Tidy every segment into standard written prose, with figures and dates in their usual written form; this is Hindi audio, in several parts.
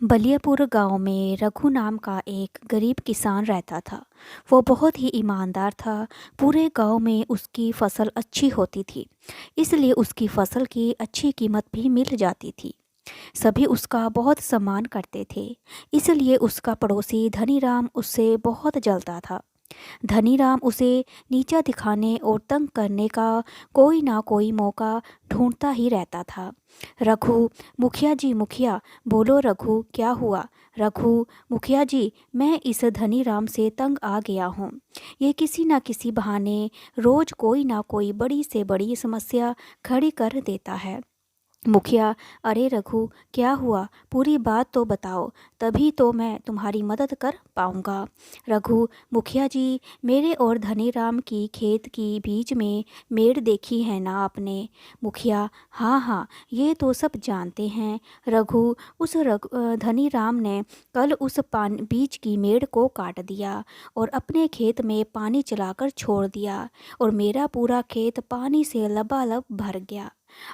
बलियापुर गांव में रघु नाम का एक गरीब किसान रहता था। वो बहुत ही ईमानदार था। पूरे गांव में उसकी फसल अच्छी होती थी, इसलिए उसकी फसल की अच्छी कीमत भी मिल जाती थी। सभी उसका बहुत सम्मान करते थे, इसलिए उसका पड़ोसी धनीराम उससे बहुत जलता था। धनीराम उसे नीचा दिखाने और तंग करने का कोई ना कोई मौका ढूंढता ही रहता था। रघु, मुखिया जी मुखिया, बोलो रघु क्या हुआ? रघु, मुखिया जी, मैं इस धनीराम से तंग आ गया हूँ। ये किसी ना किसी बहाने रोज कोई ना कोई बड़ी से बड़ी समस्या खड़ी कर देता है। मुखिया, अरे रघु, क्या हुआ? पूरी बात तो बताओ, तभी तो मैं तुम्हारी मदद कर पाऊंगा। रघु, मुखिया जी, मेरे और धनीराम की खेत की बीच में मेड़ देखी है ना आपने? मुखिया, हाँ हाँ, ये तो सब जानते हैं। रघु, धनीराम ने कल उस बीच की मेड़ को काट दिया और अपने खेत में पानी चलाकर छोड़ दिया, और मेरा पूरा खेत पानी से लबालब भर गया।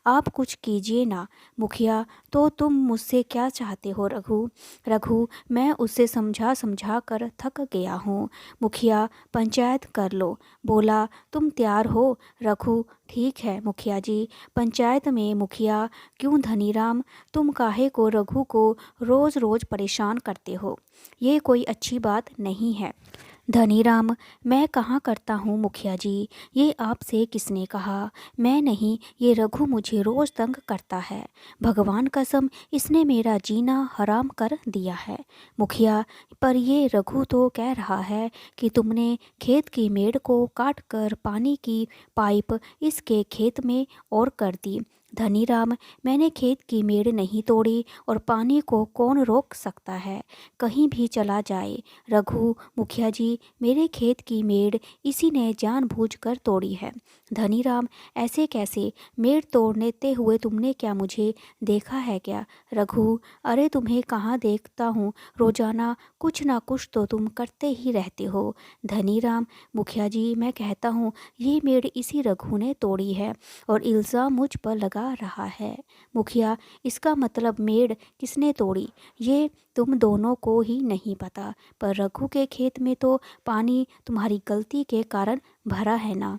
आप कुछ कीजिए ना। मुखिया, तो तुम मुझसे क्या चाहते हो रघु? रघु, मैं उसे समझा समझा कर थक गया हूँ। मुखिया, पंचायत कर लो। बोला, तुम तैयार हो? रघु, ठीक है मुखिया जी, पंचायत में मुखिया। क्यों धनीराम, तुम काहे को रघु को रोज रोज परेशान करते हो? ये कोई अच्छी बात नहीं है। धनीराम, मैं कहाँ करता हूँ मुखिया जी, ये आपसे किसने कहा? मैं नहीं, ये रघु मुझे रोज तंग करता है। भगवान कसम, इसने मेरा जीना हराम कर दिया है। मुखिया, पर ये रघु तो कह रहा है कि तुमने खेत की मेड़ को काट कर पानी की पाइप इसके खेत में और कर दी। धनीराम, मैंने खेत की मेड़ नहीं तोड़ी, और पानी को कौन रोक सकता है, कहीं भी चला जाए। रघु, मुखिया जी, मेरे खेत की मेड़ इसी ने जानबूझकर तोड़ी है। धनीराम, ऐसे कैसे? मेड़ तोड़ते हुए तुमने क्या मुझे देखा है क्या? रघु, अरे तुम्हें कहाँ देखता हूँ, रोजाना कुछ ना कुछ तो तुम करते ही रहते हो। धनीराम, मुखिया जी, मैं कहता हूँ ये मेड़ इसी रघु ने तोड़ी है, और इल्ज़ाम मुझ पर लगा रहा है। मुखिया, इसका मतलब मेड़ किसने तोड़ी, ये तुम दोनों को ही नहीं पता, पर रघु के खेत में तो पानी तुम्हारी गलती के कारण भरा है ना?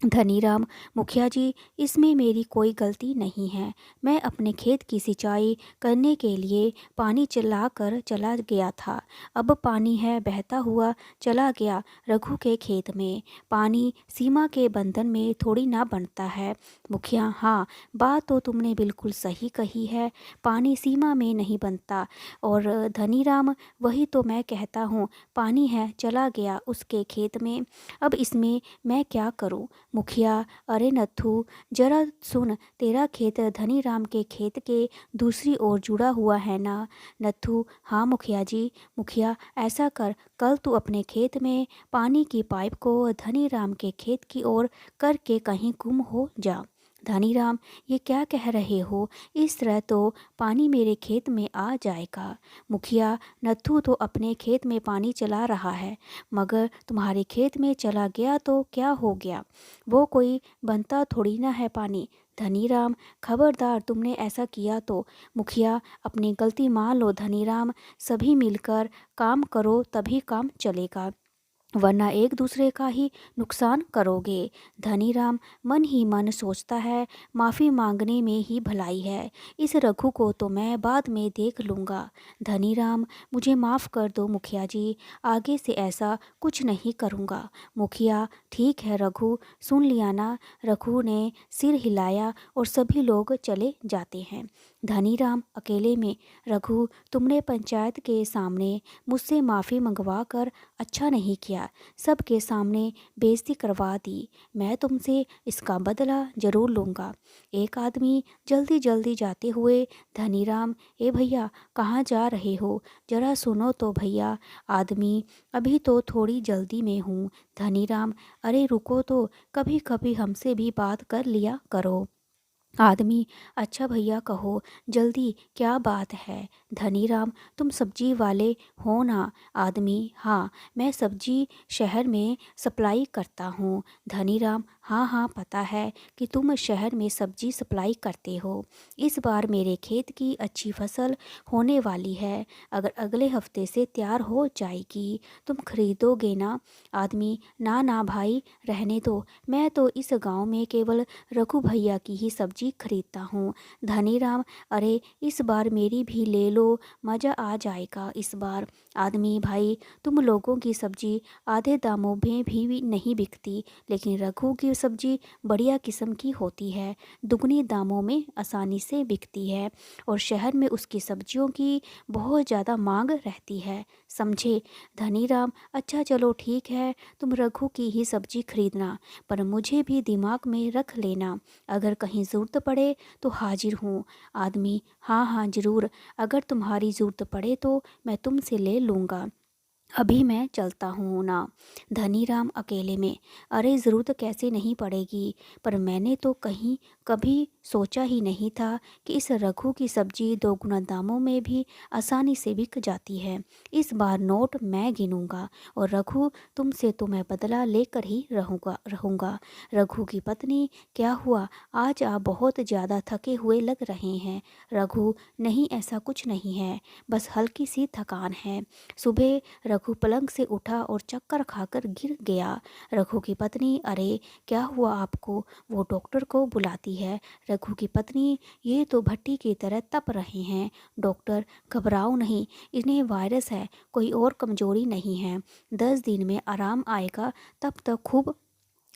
धनीराम, मुखिया जी, इसमें मेरी कोई गलती नहीं है। मैं अपने खेत की सिंचाई करने के लिए पानी चला कर चला गया था। अब पानी है बहता हुआ चला गया रघु के खेत में। पानी सीमा के बंधन में थोड़ी ना बनता है। मुखिया, हाँ, बात तो तुमने बिल्कुल सही कही है, पानी सीमा में नहीं बनता। और धनीराम, वही तो मैं कहता हूँ, पानी है चला गया उसके खेत में, अब इसमें मैं क्या करूँ? मुखिया, अरे नत्थू, जरा सुन, तेरा खेत धनीराम के खेत के दूसरी ओर जुड़ा हुआ है ना? नत्थू, हाँ मुखिया जी। मुखिया, ऐसा कर, कल तू अपने खेत में पानी की पाइप को धनीराम के खेत की ओर करके कहीं गुम हो जा। धनीराम, ये क्या कह रहे हो? इस तरह तो पानी मेरे खेत में आ जाएगा। मुखिया, नत्थू तो अपने खेत में पानी चला रहा है, मगर तुम्हारे खेत में चला गया तो क्या हो गया, वो कोई बनता थोड़ी ना है पानी। धनीराम, खबरदार तुमने ऐसा किया तो। मुखिया, अपनी गलती मान लो धनीराम, सभी मिलकर काम करो तभी काम चलेगा, वरना एक दूसरे का ही नुकसान करोगे। धनीराम मन ही मन सोचता है, माफ़ी मांगने में ही भलाई है, इस रघु को तो मैं बाद में देख लूँगा। धनीराम, मुझे माफ़ कर दो मुखिया जी, आगे से ऐसा कुछ नहीं करूँगा। मुखिया, ठीक है रघु, सुन लिया ना? रघु ने सिर हिलाया और सभी लोग चले जाते हैं। धनीराम अकेले में, रघु, तुमने पंचायत के सामने मुझसे माफ़ी मंगवा कर अच्छा नहीं किया, सबके सामने बेइज्जती करवा दी। मैं तुमसे इसका बदला जरूर लूँगा। एक आदमी जल्दी जल्दी जाते हुए, धनीराम, ए भैया, कहाँ जा रहे हो? जरा सुनो तो भैया। आदमी, अभी तो थोड़ी जल्दी में हूँ। धनीराम, अरे रुको तो, कभी कभी हमसे भी बात कर लिया करो। आदमी, अच्छा भैया कहो, जल्दी क्या बात है? धनीराम, तुम सब्जी वाले हो ना? आदमी, हाँ, मैं सब्जी शहर में सप्लाई करता हूँ। धनीराम, हाँ हाँ, पता है कि तुम शहर में सब्जी सप्लाई करते हो। इस बार मेरे खेत की अच्छी फसल होने वाली है। अगर अगले हफ्ते से तैयार हो जाएगी, तुम खरीदोगे ना? आदमी: ना ना भाई, रहने दो। मैं तो इस गांव में केवल रघु भैया की ही सब्जी खरीदता हूँ। धनीराम: अरे इस बार मेरी भी ले लो, मज़ा आ जाएगा इस बार। आदमी: भाई, तुम लोगों की सब्जी आधे दामों में भी नहीं बिकती, लेकिन रघु की सब्जी बढ़िया किस्म की होती है, दुगनी दामों में आसानी से बिकती है और शहर में उसकी सब्जियों की बहुत ज़्यादा मांग रहती है, समझे? धनीराम: अच्छा चलो ठीक है, तुम रघु की ही सब्जी खरीदना, पर मुझे भी दिमाग में रख लेना, अगर कहीं ज़रूरत पड़े तो हाजिर हूँ। आदमी: हाँ हाँ ज़रूर, अगर तुम्हारी ज़रूरत पड़े तो मैं तुमसे ले लूँगा। अभी मैं चलता हूँ ना। धनीराम अकेले में: अरे ज़रूरत कैसे नहीं पड़ेगी, पर मैंने तो कहीं कभी सोचा ही नहीं था कि इस रघु की सब्जी दोगुना दामों में भी आसानी से बिक जाती है। इस बार नोट मैं गिनूंगा और रघु, तुमसे तो मैं बदला लेकर ही रहूँगा। रघु की पत्नी: क्या हुआ, आज आप बहुत ज़्यादा थके हुए लग रहे हैं। रघु: नहीं ऐसा कुछ नहीं है, बस हल्की सी थकान है। सुबह रघु पलंग से उठा और चक्कर खाकर गिर गया। रघु की पत्नी: अरे क्या हुआ आपको? वो डॉक्टर को बुलाती है। रघु की पत्नी: ये तो भट्टी की तरह तप रहे हैं। डॉक्टर: घबराओ नहीं, इन्हें वायरस है, कोई और कमजोरी नहीं है। 10 दिन में आराम आएगा, तब तक खूब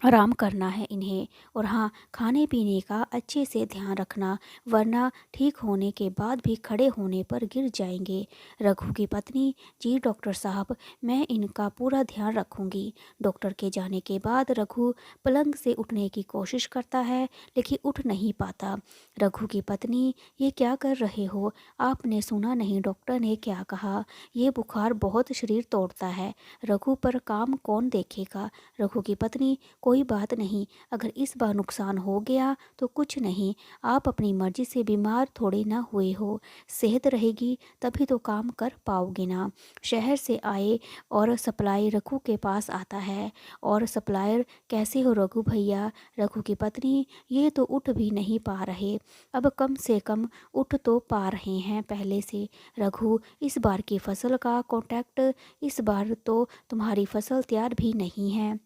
आराम करना है इन्हें। और हाँ, खाने पीने का अच्छे से ध्यान रखना, वरना ठीक होने के बाद भी खड़े होने पर गिर जाएंगे। रघु की पत्नी: जी डॉक्टर साहब, मैं इनका पूरा ध्यान रखूंगी। डॉक्टर के जाने के बाद रघु पलंग से उठने की कोशिश करता है, लेकिन उठ नहीं पाता। रघु की पत्नी: ये क्या कर रहे हो? आपने सुना नहीं डॉक्टर ने क्या कहा? ये बुखार बहुत शरीर तोड़ता है, रघु पर काम कौन देखेगा? रघु की पत्नी: कोई बात नहीं, अगर इस बार नुकसान हो गया तो कुछ नहीं, आप अपनी मर्जी से बीमार थोड़े ना हुए हो, सेहत रहेगी तभी तो काम कर पाओगे ना। शहर से आए और सप्लाई रघु के पास आता है और सप्लायर: कैसे हो रघु भैया? रघु की पत्नी: ये तो उठ भी नहीं पा रहे, अब कम से कम उठ तो पा रहे हैं पहले से। रघु: इस बार की फसल का कॉन्ट्रैक्ट, इस बार तो तुम्हारी फसल तैयार भी नहीं है।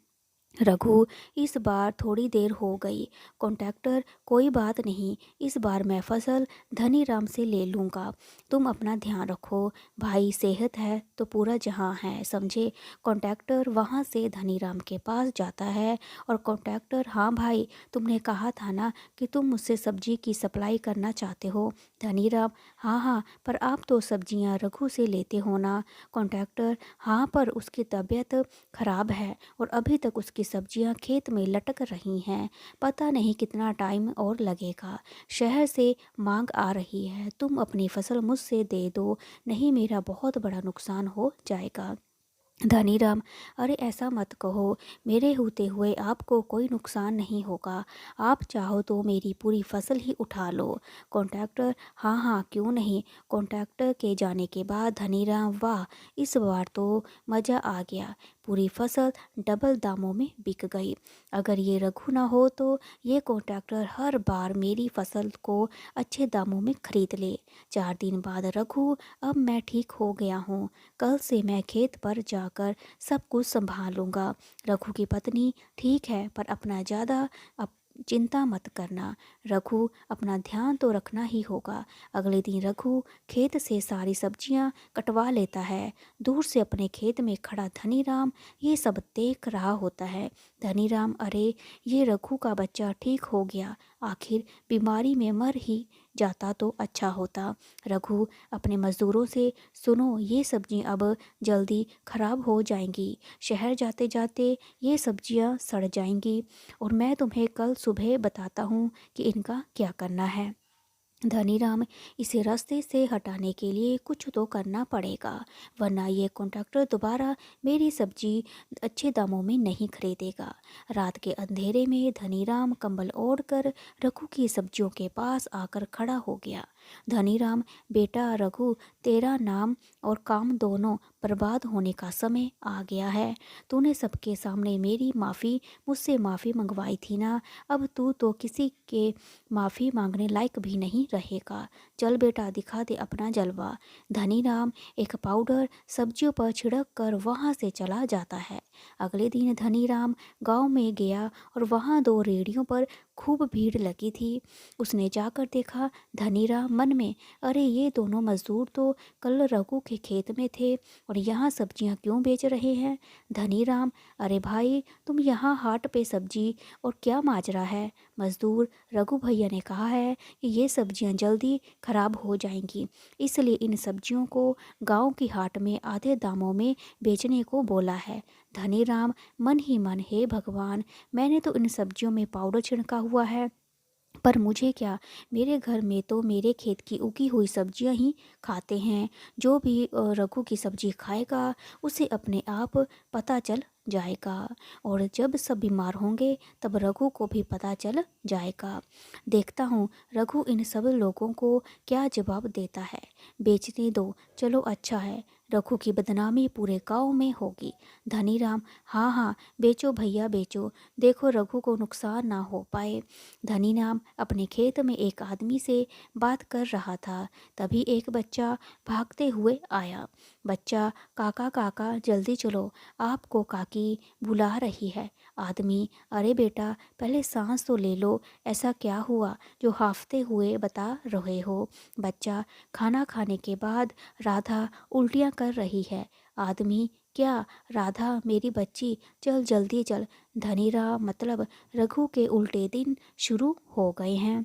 रघु: इस बार थोड़ी देर हो गई। कॉन्ट्रैक्टर: कोई बात नहीं, इस बार मैं फसल धनीराम से ले लूँगा। तुम अपना ध्यान रखो भाई, सेहत है तो पूरा जहां है, समझे? कॉन्ट्रैक्टर वहां से धनीराम के पास जाता है और कॉन्ट्रैक्टर: हाँ भाई, तुमने कहा था ना कि तुम मुझसे सब्जी की सप्लाई करना चाहते हो। धनीराम: हाँ हाँ, पर आप तो सब्जियां रघु से लेते हो ना? कॉन्ट्रैक्टर: हाँ, पर उसकी तबीयत खराब है और अभी तक उसकी सब्जियां खेत में लटक रही हैं, पता नहीं कितना टाइम और लगेगा। शहर से मांग आ रही है, तुम अपनी फसल मुझसे दे दो, नहीं मेरा बहुत बड़ा नुकसान हो जाएगा। धनीराम: अरे ऐसा मत कहो, मेरे होते हुए आपको कोई नुकसान नहीं होगा, आप चाहो तो मेरी पूरी फसल ही उठा लो। कॉन्ट्रैक्टर: हाँ हाँ क्यों नहीं। कॉन्ट्रैक्टर के जाने के बाद धनीराम: वाह, इस बार तो मज़ा आ गया, पूरी फसल डबल दामों में बिक गई। अगर ये रघु ना हो तो ये कॉन्ट्रैक्टर हर बार मेरी फसल को अच्छे दामों में खरीद ले। 4 दिन बाद रघु: अब मैं ठीक हो गया हूँ, कल से मैं खेत पर जाकर सब कुछ संभालूंगा। रघु की पत्नी: ठीक है, पर अपना ज़्यादा अप चिंता मत करना। रघु: अपना ध्यान तो रखना ही होगा। अगले दिन रघु खेत से सारी सब्जियां कटवा लेता है। दूर से अपने खेत में खड़ा धनीराम ये सब देख रहा होता है। धनीराम: अरे ये रघु का बच्चा ठीक हो गया, आखिर बीमारी में मर ही जाता तो अच्छा होता। रघु अपने मजदूरों से: सुनो, ये सब्जी अब जल्दी खराब हो जाएंगी, शहर जाते जाते ये सब्जियां सड़ जाएंगी और मैं तुम्हें कल सुबह बताता हूँ कि इनका क्या करना है। धनीराम: इसे रास्ते से हटाने के लिए कुछ तो करना पड़ेगा, वरना ये कॉन्ट्रैक्टर दोबारा मेरी सब्जी अच्छे दामों में नहीं खरीदेगा। रात के अंधेरे में धनीराम कंबल ओढ़कर रघु की सब्जियों के पास आकर खड़ा हो गया। धनीराम, बेटा रघु, तेरा नाम और काम दोनों बर्बाद होने का समय आ गया है। तूने सबके सामने मुझसे माफ़ी मंगवाई थी ना, अब तू तो किसी के माफ़ी मांगने लायक भी नहीं रहेगा। चल बेटा, दिखा दे अपना जलवा। धनीराम एक पाउडर सब्जियों पर छिड़क कर वहाँ से चला जाता है। अगले दिन धनीराम गांव में गया और वहाँ 2 रेहड़ियों पर खूब भीड़ लगी थी। उसने जाकर देखा। धनीराम मन में, अरे ये दोनों मजदूर तो कल रघु के खेत में थे और यहाँ सब्जियाँ क्यों बेच रहे हैं। धनीराम, अरे भाई, तुम यहाँ हाट पे सब्जी और क्या माजरा है। मजदूर, रघु भैया ने कहा है कि ये सब्जियाँ जल्दी खराब हो जाएंगी, इसलिए इन सब्जियों को गांव की हाट में आधे दामों में बेचने को बोला है। धनीराम मन ही मन, हे भगवान, मैंने तो इन सब्जियों में पाउडर छिड़का हुआ है, पर मुझे क्या, मेरे घर में तो मेरे खेत की उगी हुई सब्जियां ही खाते हैं। जो भी रघु की सब्जी खाएगा उसे अपने आप पता चल जाएगा, और जब सब बीमार होंगे तब रघु को भी पता चल जाएगा। देखता हूँ रघु इन सब लोगों को क्या जवाब देता है। बेचने दो, चलो अच्छा है, रघु की बदनामी पूरे गांव में होगी। धनीराम, हाँ हाँ बेचो भैया बेचो, देखो रघु को नुकसान ना हो पाए। धनीराम अपने खेत में एक आदमी से बात कर रहा था। तभी एक बच्चा भागते हुए आया। बच्चा, काका काका जल्दी चलो, आपको काकी बुला रही है। आदमी, अरे बेटा पहले सांस तो ले लो, ऐसा क्या हुआ जो हाफते हुए बता रहे हो। बच्चा, खाना खाने के बाद राधा उल्टियाँ कर रही है। आदमी, क्या राधा मेरी बच्ची, चल जल्दी चल। धनीराम, मतलब रघु के उल्टे दिन शुरू हो गए हैं।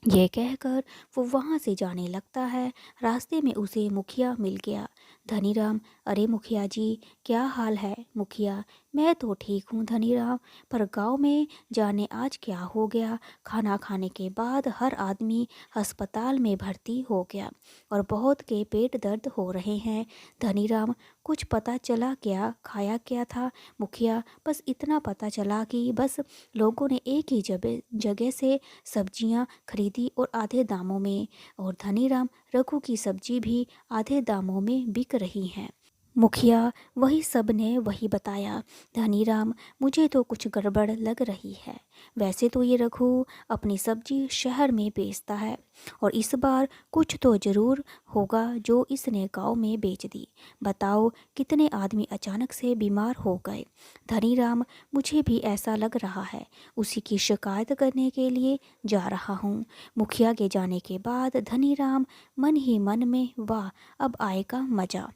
ये कहकर वो वहाँ से जाने लगता है। रास्ते में उसे मुखिया मिल गया। धनीराम, अरे मुखिया जी, क्या हाल है। मुखिया, मैं तो ठीक हूँ धनीराम, पर गांव में जाने आज क्या हो गया। खाना खाने के बाद हर आदमी अस्पताल में भर्ती हो गया और बहुत के पेट दर्द हो रहे हैं। धनीराम, कुछ पता चला क्या, खाया क्या था। मुखिया, बस इतना पता चला कि बस लोगों ने एक ही जगह से सब्जियां खरीदी और आधे दामों में, और धनीराम, रघु की सब्जी भी आधे दामों में बिक रही हैं। मुखिया, वही सब ने वही बताया। धनीराम, मुझे तो कुछ गड़बड़ लग रही है। वैसे तो ये रघु अपनी सब्जी शहर में बेचता है और इस बार कुछ तो जरूर होगा जो इसने गांव में बेच दी। बताओ कितने आदमी अचानक से बीमार हो गए। धनीराम, मुझे भी ऐसा लग रहा है, उसी की शिकायत करने के लिए जा रहा हूँ। मुखिया के जाने के बाद धनीराम मन ही मन में, वाह अब आएगा मजा।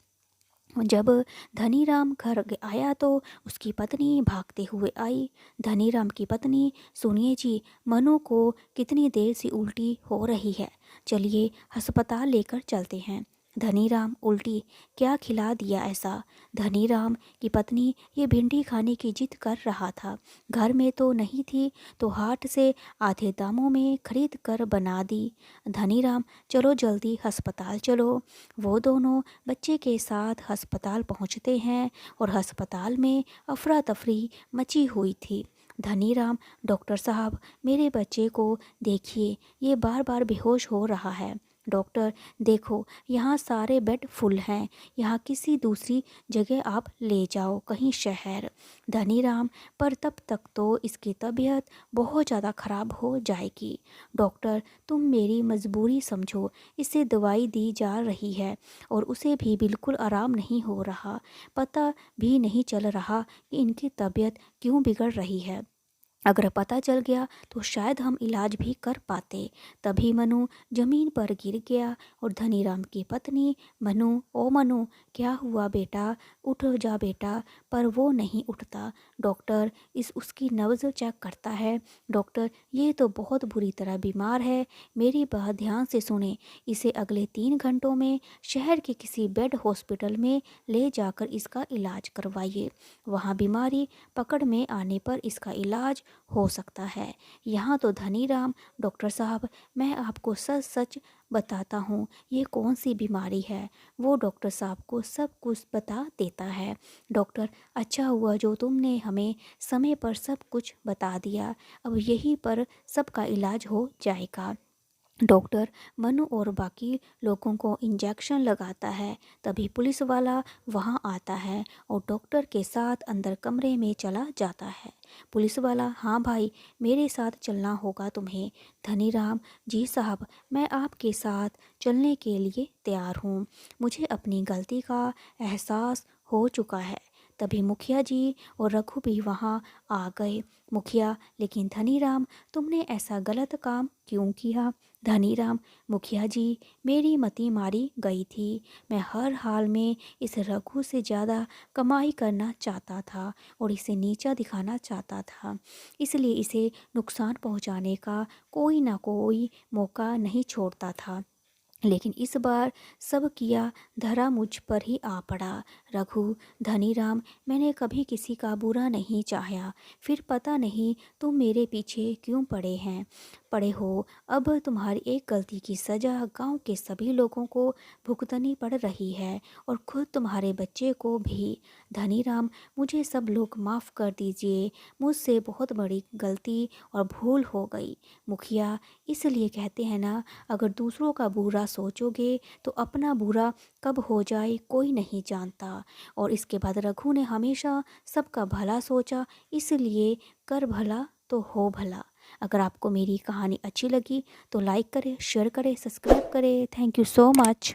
जब धनीराम घर आया तो उसकी पत्नी भागते हुए आई। धनीराम की पत्नी, सुनिए जी, मनु को कितनी देर से उल्टी हो रही है, चलिए अस्पताल लेकर चलते हैं। धनीराम, उल्टी, क्या खिला दिया ऐसा। धनीराम की पत्नी, ये भिंडी खाने की जिद कर रहा था, घर में तो नहीं थी तो हाट से आधे दामों में खरीद कर बना दी। धनीराम, चलो जल्दी अस्पताल चलो। वो दोनों बच्चे के साथ अस्पताल पहुंचते हैं और अस्पताल में अफरा तफरी मची हुई थी। धनीराम, डॉक्टर साहब मेरे बच्चे को देखिए, ये बार बार बेहोश हो रहा है। डॉक्टर, देखो यहाँ सारे बेड फुल हैं, यहाँ किसी दूसरी जगह आप ले जाओ, कहीं शहर। धनीराम, पर तब तक तो इसकी तबीयत बहुत ज़्यादा ख़राब हो जाएगी। डॉक्टर, तुम मेरी मजबूरी समझो, इसे दवाई दी जा रही है और उसे भी बिल्कुल आराम नहीं हो रहा, पता भी नहीं चल रहा कि इनकी तबीयत क्यों बिगड़ रही है। अगर पता चल गया तो शायद हम इलाज भी कर पाते। तभी मनु जमीन पर गिर गया और धनीराम की पत्नी, मनु, ओ मनु, क्या हुआ बेटा, उठ जा बेटा, पर वो नहीं उठता। डॉक्टर उसकी नब्ज़ चेक करता है। डॉक्टर, ये तो बहुत बुरी तरह बीमार है, मेरी बात ध्यान से सुने, इसे अगले 3 घंटों में शहर के किसी बेड हॉस्पिटल में ले जाकर इसका इलाज करवाइए, वहाँ बीमारी पकड़ में आने पर इसका इलाज हो सकता है। यहाँ तो धनीराम, डॉक्टर साहब मैं आपको सच सच बताता हूँ ये कौन सी बीमारी है, वो डॉक्टर साहब को सब कुछ बता देता है। डॉक्टर, अच्छा हुआ जो तुमने हमें समय पर सब कुछ बता दिया, अब यहीं पर सबका इलाज हो जाएगा। डॉक्टर मनु और बाकी लोगों को इंजेक्शन लगाता है। तभी पुलिस वाला वहां आता है और डॉक्टर के साथ अंदर कमरे में चला जाता है। पुलिस वाला, हाँ भाई, मेरे साथ चलना होगा तुम्हें। धनीराम, जी साहब, मैं आपके साथ चलने के लिए तैयार हूँ। मुझे अपनी गलती का एहसास हो चुका है। तभी मुखिया जी और रघु भी वहाँ आ गए। मुखिया, लेकिन धनीराम, तुमने ऐसा गलत काम क्यों किया? धनीराम, मुखिया जी, मेरी मति मारी गई थी। मैं हर हाल में इस रघु से ज़्यादा कमाई करना चाहता था और इसे नीचा दिखाना चाहता था, इसलिए इसे नुकसान पहुंचाने का कोई ना कोई मौका नहीं छोड़ता था। लेकिन इस बार सब किया धरा मुझ पर ही आ पड़ा। रघु, धनीराम, मैंने कभी किसी का बुरा नहीं चाहा, फिर पता नहीं तुम मेरे पीछे क्यों पड़े हो। अब तुम्हारी एक गलती की सज़ा गांव के सभी लोगों को भुगतनी पड़ रही है और खुद तुम्हारे बच्चे को भी। धनीराम, मुझे सब लोग माफ़ कर दीजिए, मुझसे बहुत बड़ी गलती और भूल हो गई। मुखिया, इसलिए कहते हैं ना, अगर दूसरों का बुरा सोचोगे तो अपना बुरा कब हो जाए कोई नहीं जानता। और इसके बाद रघु ने हमेशा सबका भला सोचा, इसलिए कर भला तो हो भला। अगर आपको मेरी कहानी अच्छी लगी तो लाइक करें, शेयर करें, सब्सक्राइब करें। Thank you so much.